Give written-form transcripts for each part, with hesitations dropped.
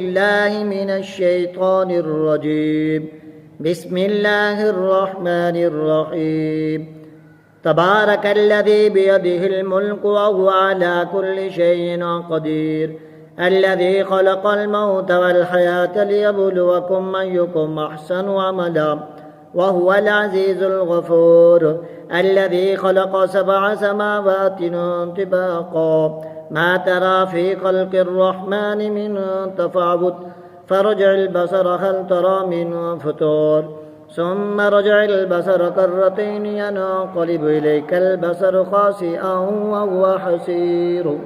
الله من الشيطان الرجيم. بسم الله الرحمن الرحيم. تبارك الذي بيده الملك وهو على كل شيء قدير، الذي خلق الموت والحياة ليبلوكم أيكم أحسن عملا، وهو العزيز الغفور، الذي خلق 7 سماوات طباقا، ما ترى في خلق الرحمن من تفاوت، فارجع البصر هل ترى من فطور، ثم رجع البصر كرتين ينقلب إليك البصر خاسئا وهو حسير.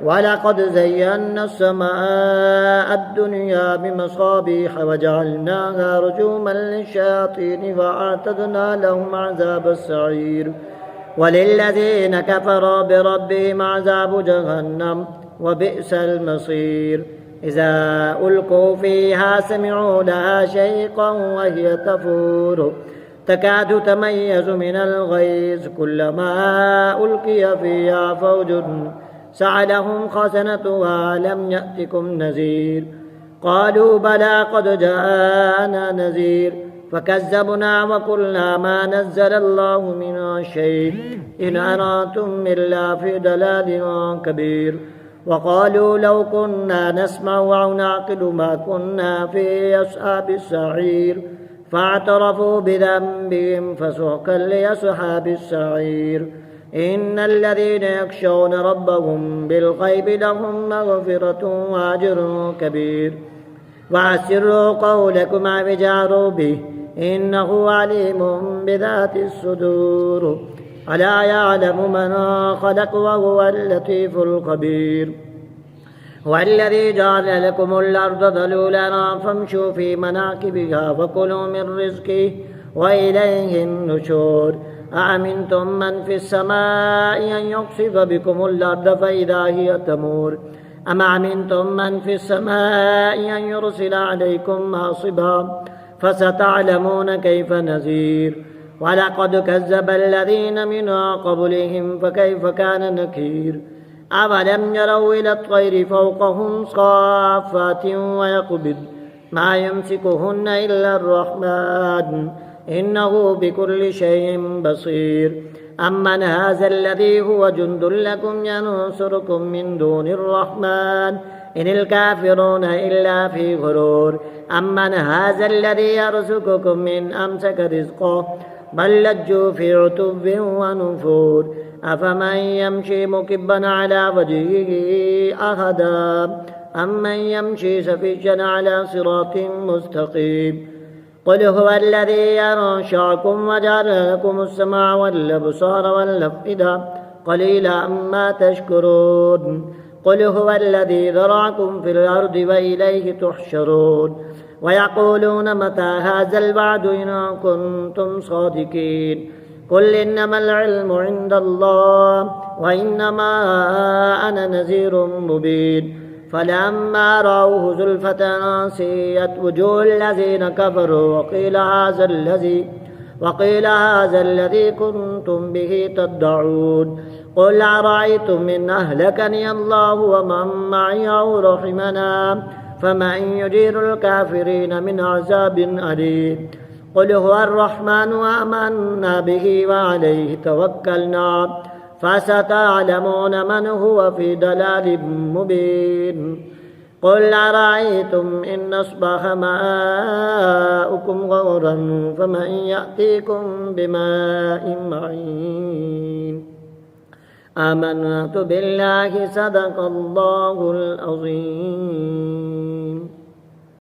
ولقد زينا السماء الدنيا بمصابيح وجعلناها رجوما للشياطين وأعتدنا لهم عذاب السعير. وللذين كفروا بربهم عذاب جهنم وبئس المصير. إذا ألقوا فيها سمعوا لها شيقا وهي تفور، تكاد تميز من الغيظ، كلما ألقي فيها فوج سألهم خزنتها ألم يأتكم نذير، قالوا بلى قد جاءنا نذير، فكذبنا وقلنا ما نزل الله من شيء إن أنتم إلا في ضلال كبير. وقالوا لو كنا نسمع أو نعقل ما كنا في أصحاب السعير، فاعترفوا بذنبهم فسحقا لأصحاب السعير. إن الذين يخشون ربهم بالغيب لهم مغفرة وأجر كبير. وأسروا قولكم أو اجهروا به إنه عليم بذات الصدور. ألا يعلم من خلق وهو اللطيف الخبير. والذي جعل لكم الأرض ذلولا فامشوا في مناكبها وكلوا من رزقه وإليه النشور. أأمنتم من في السماء أن يخسف بكم الأرض فإذا هي تمور، أم أمنتم من في السماء أن يرسل عليكم حاصبا، فستعلمون كيف نذير. ولقد كذب الذين من قبلهم فكيف كان نكير. أولم يروا إلى الطير فوقهم صافات ويقبض ما يمسكهن إلا الرحمن إنه بكل شيء بصير. أمن هذا الذي هو جند لكم ينصركم من دون الرحمن إن الكافرون إلا في غرور. أمن هذا الذي يرزقكم من أمسك رزقه بل لجوا في عتب ونفور. أفمن يمشي مكبا على وجهه أهدى أمن يمشي سفيا على صراط مستقيم. قل هو الذي أنشأكم وجعل لكم السمع والأبصار والأفئدة قليلا ما تشكرون. قل هو الذي ذرأكم في الأرض وإليه تحشرون. ويقولون متى هذا الوعد إن كنتم صادقين. قل إنما العلم عند الله وإنما أنا نذير مبين. فلما رأوه زلفة سيئت وجوه الذين كفروا وقيل هذا الذي كنتم به تدعون. قل أرأيتم إن أهلكني الله ومن معي أو رحمنا فمن يجير الكافرين من عذاب أليم. قل هو الرحمن آمنا به وعليه توكلنا فستعلمون من هو في ضلال مبين. قل أرأيتم إن أصبح ماؤكم غورا فمن يأتيكم بماء معين. آمنت بالله صدق الله العظيم.